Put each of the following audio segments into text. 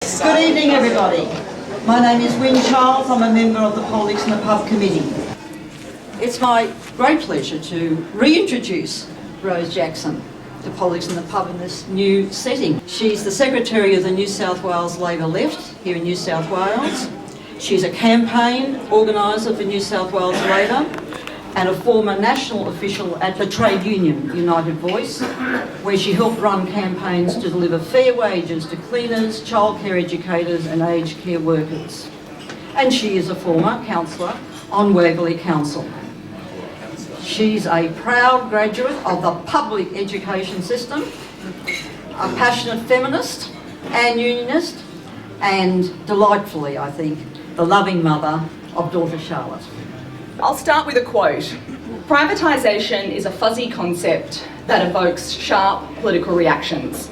Good evening, everybody. My name is Wynne Charles. I'm a member of the Politics in the Pub Committee. It's my great pleasure to reintroduce Rose Jackson to Politics in the Pub in this new setting. She's the Secretary of the New South Wales Labor Left here in New South Wales. She's a campaign organiser for New South Wales Labor and a former national official at the trade union United Voice, where she helped run campaigns to deliver fair wages to cleaners, childcare educators and aged care workers. And she is a former councillor on Waverley Council. She's a proud graduate of the public education system, a passionate feminist and unionist, and delightfully, I think, the loving mother of daughter Charlotte. I'll start with a quote. Privatisation is a fuzzy concept that evokes sharp political reactions.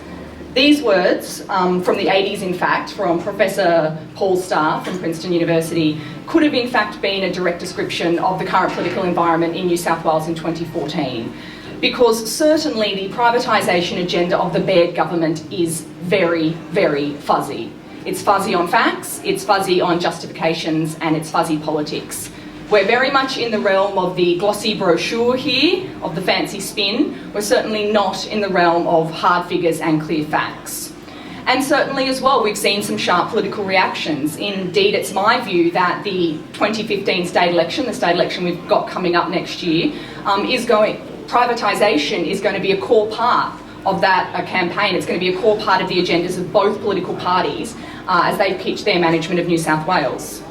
These words, from the 80s in fact, from Professor Paul Starr from Princeton University, could have in fact been a direct description of the current political environment in New South Wales in 2014. Because certainly the privatisation agenda of the Baird government is very, very fuzzy. It's fuzzy on facts, it's fuzzy on justifications, and it's fuzzy politics. We're very much in the realm of the glossy brochure here, of the fancy spin. We're certainly not in the realm of hard figures and clear facts. And certainly as well, we've seen some sharp political reactions. Indeed, it's my view that the 2015 state election, the state election we've got coming up next year, privatisation is going to be a core part of that campaign. It's going to be a core part of the agendas of both political parties as they pitch their management of New South Wales.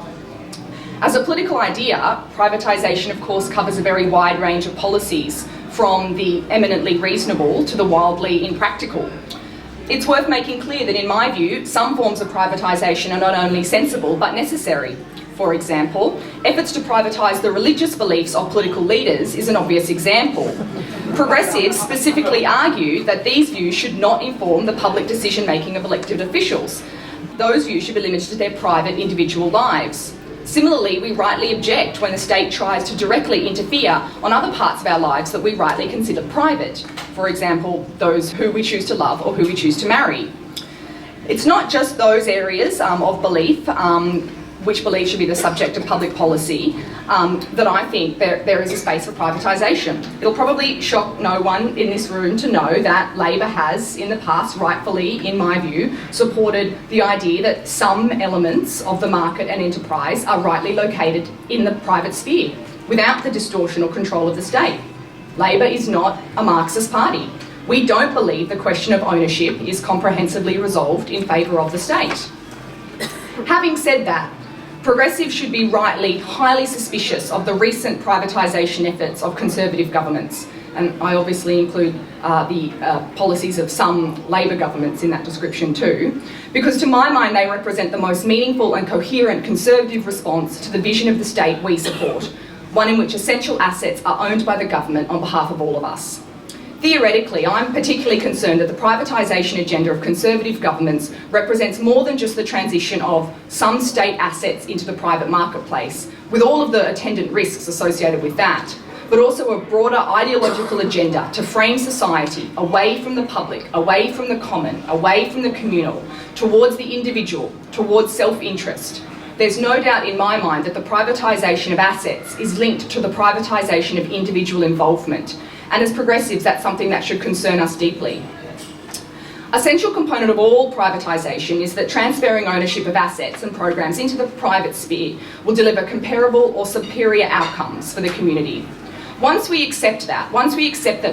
As a political idea, privatisation of course covers a very wide range of policies, from the eminently reasonable to the wildly impractical. It's worth making clear that in my view, some forms of privatisation are not only sensible but necessary. For example, efforts to privatise the religious beliefs of political leaders is an obvious example. Progressives specifically argue that these views should not inform the public decision-making of elected officials. Those views should be limited to their private individual lives. Similarly, we rightly object when the state tries to directly interfere on other parts of our lives that we rightly consider private. For example, those who we choose to love or who we choose to marry. It's not just those areas of belief which belief should be the subject of public policy, that I think there is a space for privatisation. It'll probably shock no one in this room to know that Labor has, in the past, rightfully, in my view, supported the idea that some elements of the market and enterprise are rightly located in the private sphere, without the distortion or control of the state. Labor is not a Marxist party. We don't believe the question of ownership is comprehensively resolved in favour of the state. Having said that, Progressives should be rightly highly suspicious of the recent privatisation efforts of Conservative governments, and I obviously include the policies of some Labor governments in that description too, because to my mind they represent the most meaningful and coherent Conservative response to the vision of the state we support, one in which essential assets are owned by the government on behalf of all of us. Theoretically, I'm particularly concerned that the privatisation agenda of Conservative governments represents more than just the transition of some state assets into the private marketplace, with all of the attendant risks associated with that, but also a broader ideological agenda to frame society away from the public, away from the common, away from the communal, towards the individual, towards self-interest. There's no doubt in my mind that the privatisation of assets is linked to the privatisation of individual involvement. And as progressives, that's something that should concern us deeply. A central component of all privatisation is that transferring ownership of assets and programs into the private sphere will deliver comparable or superior outcomes for the community. Once we accept that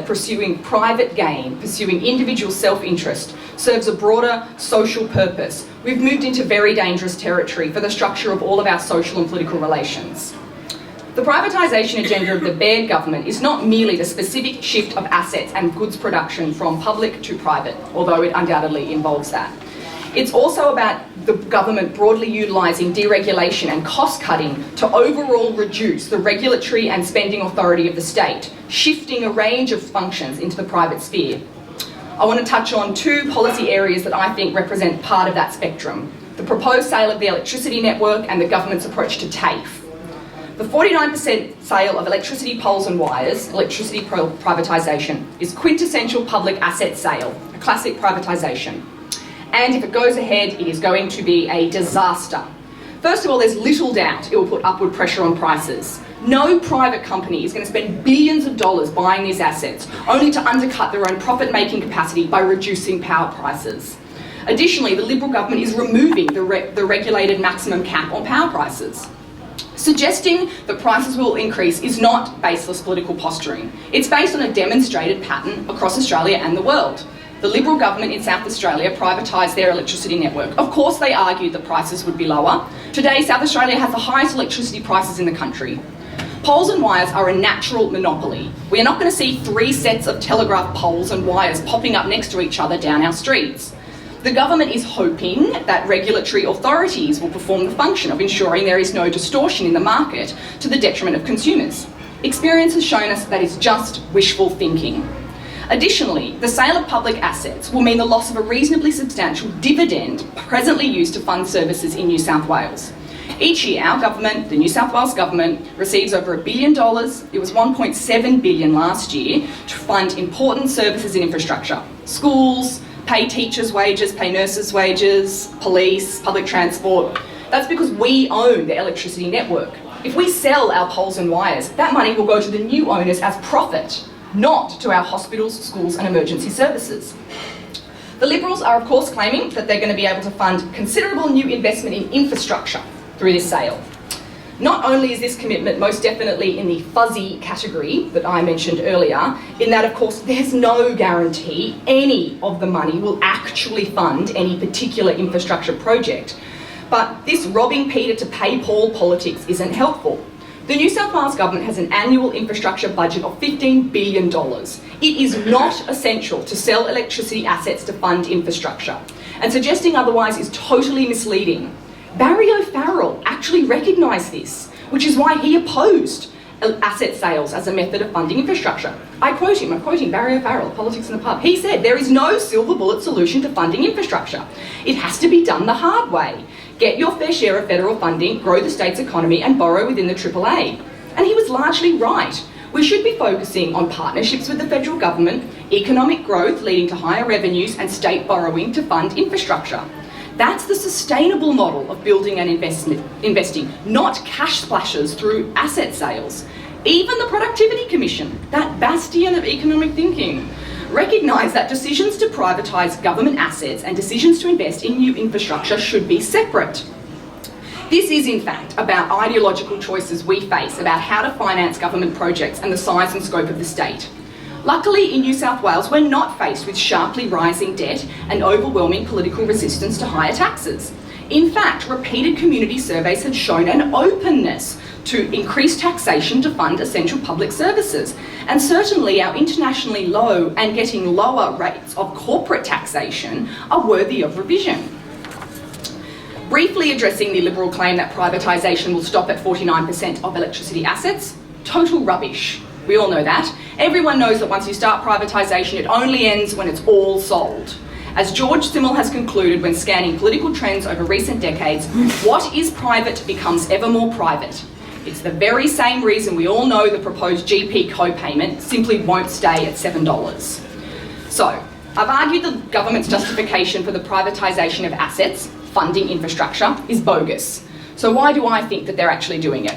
pursuing private gain, pursuing individual self-interest serves a broader social purpose, we've moved into very dangerous territory for the structure of all of our social and political relations. The privatisation agenda of the Baird government is not merely the specific shift of assets and goods production from public to private, although it undoubtedly involves that. It's also about the government broadly utilising deregulation and cost-cutting to overall reduce the regulatory and spending authority of the state, shifting a range of functions into the private sphere. I want to touch on two policy areas that I think represent part of that spectrum: the proposed sale of the electricity network and the government's approach to TAFE. The 49% sale of electricity poles and wires, electricity privatisation, is quintessential public asset sale, a classic privatisation. And if it goes ahead, it is going to be a disaster. First of all, there's little doubt it will put upward pressure on prices. No private company is going to spend billions of dollars buying these assets, only to undercut their own profit-making capacity by reducing power prices. Additionally, the Liberal government is removing the regulated maximum cap on power prices. Suggesting that prices will increase is not baseless political posturing. It's based on a demonstrated pattern across Australia and the world. The Liberal government in South Australia privatised their electricity network. Of course they argued that prices would be lower. Today, South Australia has the highest electricity prices in the country. Poles and wires are a natural monopoly. We are not going to see 3 sets of telegraph poles and wires popping up next to each other down our streets. The government is hoping that regulatory authorities will perform the function of ensuring there is no distortion in the market to the detriment of consumers. Experience has shown us that is just wishful thinking. Additionally, the sale of public assets will mean the loss of a reasonably substantial dividend presently used to fund services in New South Wales. Each year, our government, the New South Wales government, receives over $1 billion, it was $1.7 billion last year, to fund important services and infrastructure. Schools, pay teachers' wages, pay nurses' wages, police, public transport. That's because we own the electricity network. If we sell our poles and wires, that money will go to the new owners as profit, not to our hospitals, schools and emergency services. The Liberals are of course claiming that they're going to be able to fund considerable new investment in infrastructure through this sale. Not only is this commitment most definitely in the fuzzy category that I mentioned earlier, in that of course there's no guarantee any of the money will actually fund any particular infrastructure project, but this robbing Peter to pay Paul politics isn't helpful. The New South Wales government has an annual infrastructure budget of $15 billion. It is not essential to sell electricity assets to fund infrastructure, and suggesting otherwise is totally misleading. Barry O'Farrell actually recognised this, which is why he opposed asset sales as a method of funding infrastructure. I'm quoting Barry O'Farrell, Politics in the Pub. He said, "There is no silver bullet solution to funding infrastructure. It has to be done the hard way. Get your fair share of federal funding, grow the state's economy and borrow within the AAA." And he was largely right. We should be focusing on partnerships with the federal government, economic growth leading to higher revenues and state borrowing to fund infrastructure. That's the sustainable model of building and investing, not cash splashes through asset sales. Even the Productivity Commission, that bastion of economic thinking, recognise that decisions to privatise government assets and decisions to invest in new infrastructure should be separate. This is in fact about ideological choices we face about how to finance government projects and the size and scope of the state. Luckily in New South Wales we're not faced with sharply rising debt and overwhelming political resistance to higher taxes. In fact, repeated community surveys have shown an openness to increase taxation to fund essential public services. And certainly our internationally low and getting lower rates of corporate taxation are worthy of revision. Briefly addressing the Liberal claim that privatisation will stop at 49% of electricity assets, total rubbish. We all know that. Everyone knows that once you start privatisation, it only ends when it's all sold. As George Simmel has concluded when scanning political trends over recent decades, what is private becomes ever more private. It's the very same reason we all know the proposed GP co-payment simply won't stay at $7. So, I've argued the government's justification for the privatisation of assets, funding infrastructure, is bogus. So why do I think that they're actually doing it?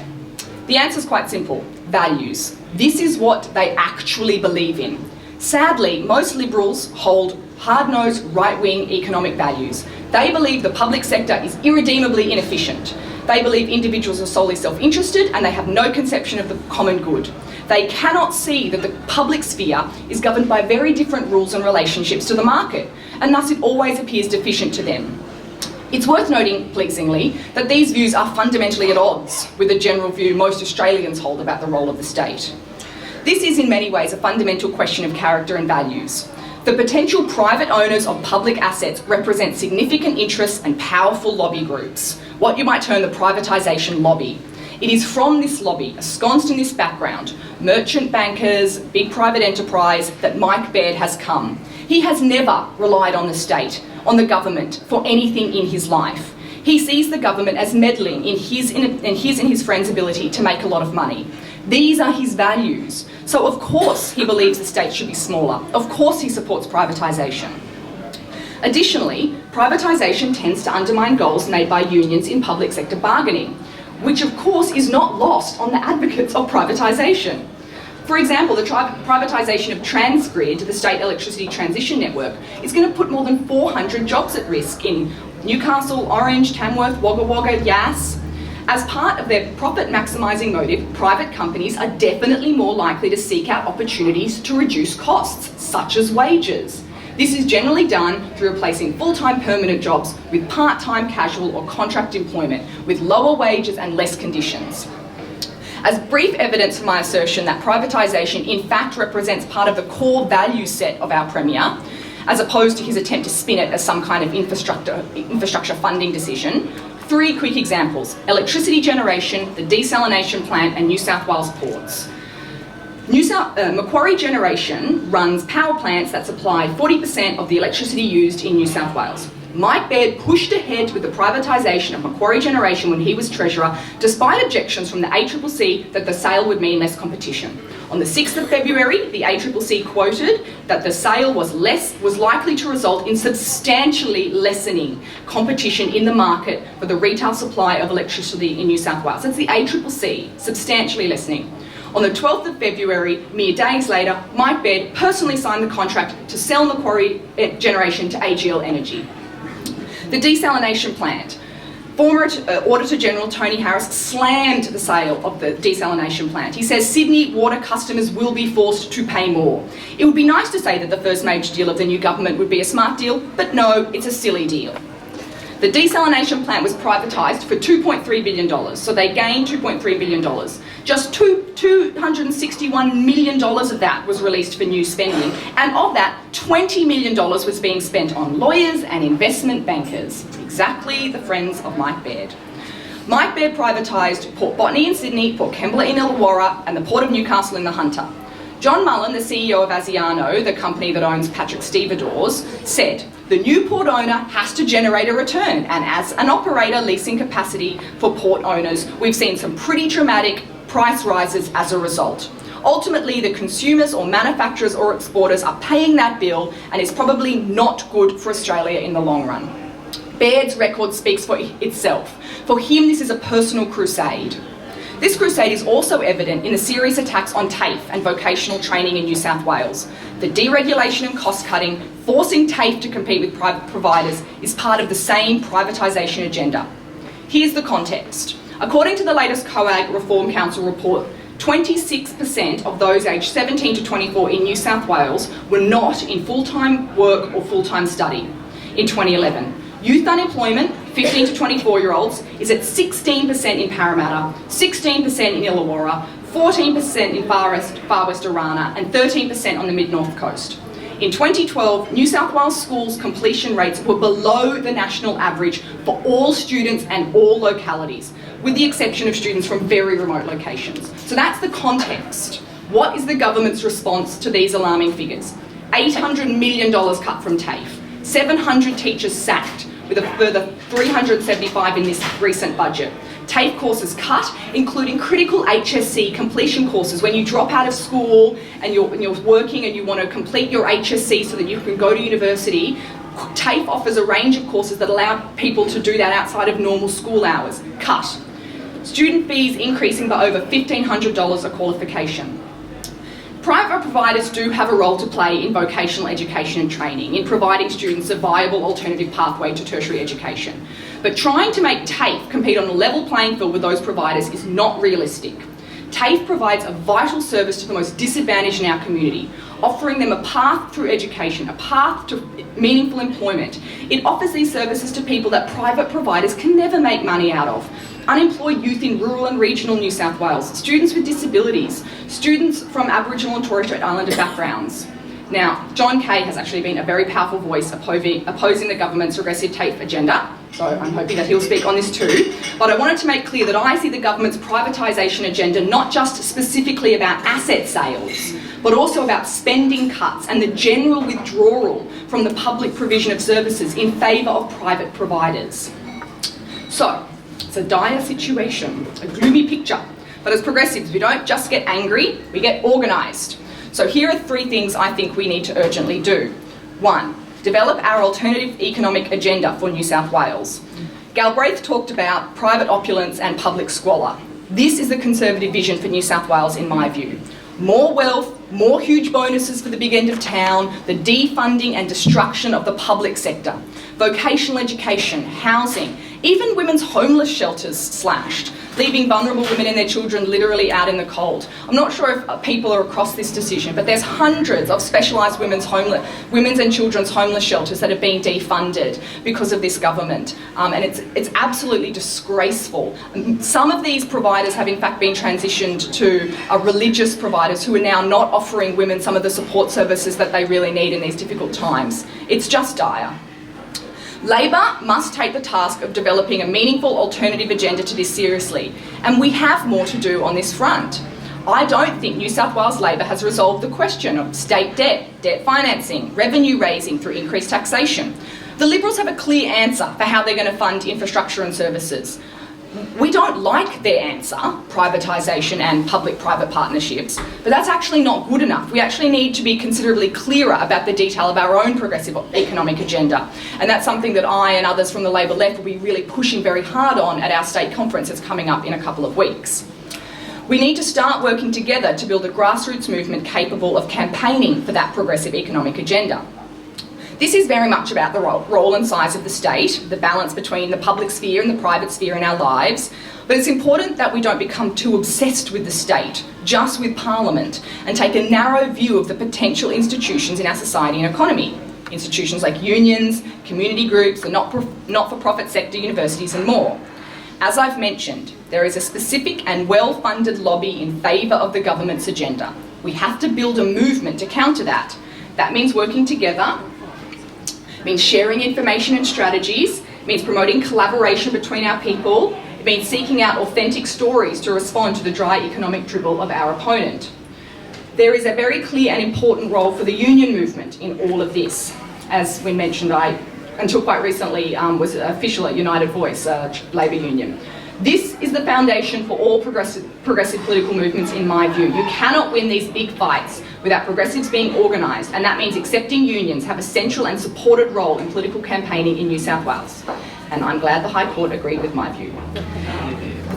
The answer is quite simple: values. This is what they actually believe in. Sadly, most Liberals hold hard-nosed right-wing economic values. They believe the public sector is irredeemably inefficient. They believe individuals are solely self-interested and they have no conception of the common good. They cannot see that the public sphere is governed by very different rules and relationships to the market, and thus it always appears deficient to them. It's worth noting, pleasingly, that these views are fundamentally at odds with the general view most Australians hold about the role of the state. This is in many ways a fundamental question of character and values. The potential private owners of public assets represent significant interests and powerful lobby groups, what you might term the privatisation lobby. It is from this lobby, ensconced in this background, merchant bankers, big private enterprise, that Mike Baird has come. He has never relied on the state, on the government, for anything in his life. He sees the government as meddling in his and his friends' ability to make a lot of money. These are his values. So of course he believes the state should be smaller. Of course he supports privatisation. Additionally, Privatisation tends to undermine goals made by unions in public sector bargaining, which of course is not lost on the advocates of privatisation. For example, the privatisation of Transgrid, the state electricity transition network, is going to put more than 400 jobs at risk in Newcastle, Orange, Tamworth, Wagga Wagga, Yass. As part of their profit maximising motive, private companies are definitely more likely to seek out opportunities to reduce costs, such as wages. This is generally done through replacing full-time permanent jobs with part-time casual or contract employment with lower wages and less conditions. As brief evidence for my assertion that privatisation in fact represents part of the core value set of our Premier, as opposed to his attempt to spin it as some kind of infrastructure funding decision, 3 quick examples: electricity generation, the desalination plant and New South Wales ports. Macquarie Generation runs power plants that supply 40% of the electricity used in New South Wales. Mike Baird pushed ahead with the privatisation of Macquarie Generation when he was Treasurer, despite objections from the ACCC that the sale would mean less competition. On the 6th of February, the ACCC quoted that the sale was likely to result in substantially lessening competition in the market for the retail supply of electricity in New South Wales. That's the ACCC, substantially lessening. On the 12th of February, mere days later, Mike Baird personally signed the contract to sell Macquarie Generation to AGL Energy. The desalination plant. Former Auditor General Tony Harris slammed the sale of the desalination plant. He says Sydney water customers will be forced to pay more. It would be nice to say that the first major deal of the new government would be a smart deal, but no, it's a silly deal. The desalination plant was privatised for $2.3 billion, so they gained $2.3 billion. Just $261 million of that was released for new spending, and of that, $20 million was being spent on lawyers and investment bankers. Exactly the friends of Mike Baird. Mike Baird privatised Port Botany in Sydney, Port Kembla in Illawarra, and the Port of Newcastle in the Hunter. John Mullen, the CEO of Asiano, the company that owns Patrick Stevedores, said, "The new port owner has to generate a return, and as an operator leasing capacity for port owners, we've seen some pretty dramatic price rises as a result. Ultimately, the consumers or manufacturers or exporters are paying that bill, and it's probably not good for Australia in the long run." Baird's record speaks for itself. For him, this is a personal crusade. This crusade is also evident in the serious attacks on TAFE and vocational training in New South Wales. The deregulation and cost cutting, forcing TAFE to compete with private providers, is part of the same privatisation agenda. Here's the context. According to the latest COAG Reform Council report, 26% of those aged 17 to 24 in New South Wales were not in full-time work or full-time study in 2011. Youth unemployment, 15 to 24-year-olds, is at 16% in Parramatta, 16% in Illawarra, 14% in far west Arana, and 13% on the mid-north coast. In 2012, New South Wales schools' completion rates were below the national average for all students and all localities, with the exception of students from very remote locations. So that's the context. What is the government's response to these alarming figures? $800 million cut from TAFE, 700 teachers sacked, with a further 375 in this recent budget. TAFE courses cut, including critical HSC completion courses. When you drop out of school and you're working and you want to complete your HSC so that you can go to university, TAFE offers a range of courses that allow people to do that outside of normal school hours. Cut. Student fees increasing by over $1,500 a qualification. Private providers do have a role to play in vocational education and training, in providing students a viable alternative pathway to tertiary education. But trying to make TAFE compete on a level playing field with those providers is not realistic. TAFE provides a vital service to the most disadvantaged in our community, offering them a path through education, a path to meaningful employment. It offers these services to people that private providers can never make money out of. Unemployed youth in rural and regional New South Wales, students with disabilities, students from Aboriginal and Torres Strait Islander backgrounds. Now, John Kaye has actually been a very powerful voice opposing the government's regressive TAFE agenda, so I'm hoping that he'll speak on this too. But I wanted to make clear that I see the government's privatisation agenda not just specifically about asset sales, but also about spending cuts and the general withdrawal from the public provision of services in favour of private providers. So, it's a dire situation, a gloomy picture. But as progressives, we don't just get angry, we get organised. So here are 3 things I think we need to urgently do. 1, develop our alternative economic agenda for New South Wales. Galbraith talked about private opulence and public squalor. This is the Conservative vision for New South Wales in my view. More wealth, more huge bonuses for the big end of town, the defunding and destruction of the public sector, vocational education, housing, even women's homeless shelters slashed, leaving vulnerable women and their children literally out in the cold. I'm not sure if people are across this decision, but there's hundreds of specialised women's and children's homeless shelters that are being defunded because of this government, and it's absolutely disgraceful. Some of these providers have in fact been transitioned to religious providers who are now not offering women some of the support services that they really need in these difficult times. It's just dire. Labor must take the task of developing a meaningful alternative agenda to this seriously, and we have more to do on this front. I don't think New South Wales Labor has resolved the question of state debt, debt financing, revenue raising through increased taxation. The Liberals have a clear answer for how they're going to fund infrastructure and services. We don't like their answer, privatisation and public-private partnerships, but that's actually not good enough. We actually need to be considerably clearer about the detail of our own progressive economic agenda. And that's something that I and others from the Labor left will be really pushing very hard on at our state conference that's coming up in a couple of weeks. We need to start working together to build a grassroots movement capable of campaigning for that progressive economic agenda. This is very much about the role and size of the state, the balance between the public sphere and the private sphere in our lives, but it's important that we don't become too obsessed with the state, just with Parliament, and take a narrow view of the potential institutions in our society and economy. Institutions like unions, community groups, the not-for-profit sector, universities and more. As I've mentioned, there is a specific and well-funded lobby in favour of the government's agenda. We have to build a movement to counter that. That means working together, means sharing information and strategies, it means promoting collaboration between our people, it means seeking out authentic stories to respond to the dry economic dribble of our opponent. There is a very clear and important role for the union movement in all of this. As we mentioned, I, until quite recently, was official at United Voice, Labor union. This is the foundation for all progressive political movements in my view. You cannot win these big fights without progressives being organised, and that means accepting unions have a central and supported role in political campaigning in New South Wales. And I'm glad the High Court agreed with my view.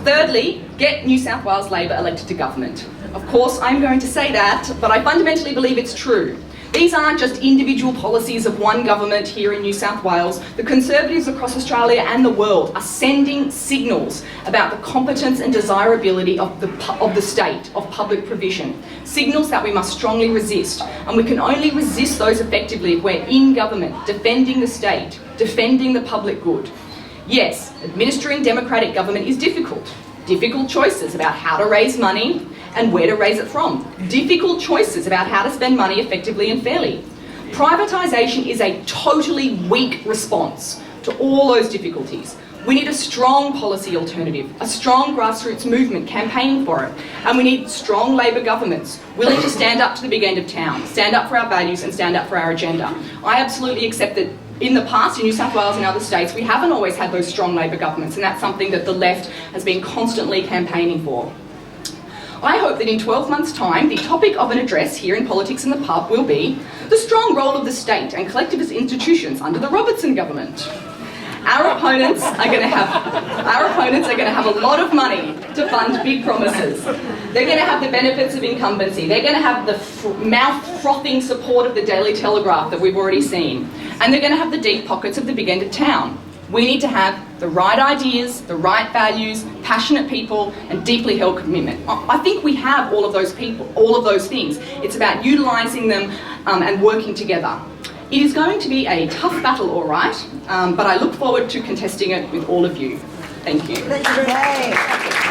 Thirdly, get New South Wales Labor elected to government. Of course, I'm going to say that, but I fundamentally believe it's true. These aren't just individual policies of one government here in New South Wales. The Conservatives across Australia and the world are sending signals about the competence and desirability of the state, of public provision. Signals that we must strongly resist. And we can only resist those effectively if we're in government, defending the state, defending the public good. Yes, administering democratic government is difficult. Difficult choices about how to raise money and where to raise it from. Difficult choices about how to spend money effectively and fairly. Privatisation is a totally weak response to all those difficulties. We need a strong policy alternative, a strong grassroots movement campaigning for it, and we need strong Labor governments willing to stand up to the big end of town, stand up for our values and stand up for our agenda. I absolutely accept that in the past, in New South Wales and other states, we haven't always had those strong Labor governments, and that's something that the left has been constantly campaigning for. I hope that in 12 months' time, the topic of an address here in Politics in the Pub will be the strong role of the state and collectivist institutions under the Robertson government. Our opponents are going to have a lot of money to fund big promises. They're going to have the benefits of incumbency. They're going to have the mouth-frothing support of the Daily Telegraph that we've already seen. And they're going to have the deep pockets of the big end of town. We need to have the right ideas, the right values, passionate people, and deeply held commitment. I think we have all of those people, all of those things. It's about utilising them and working together. It is going to be a tough battle, all right, but I look forward to contesting it with all of you. Thank you. Thank you.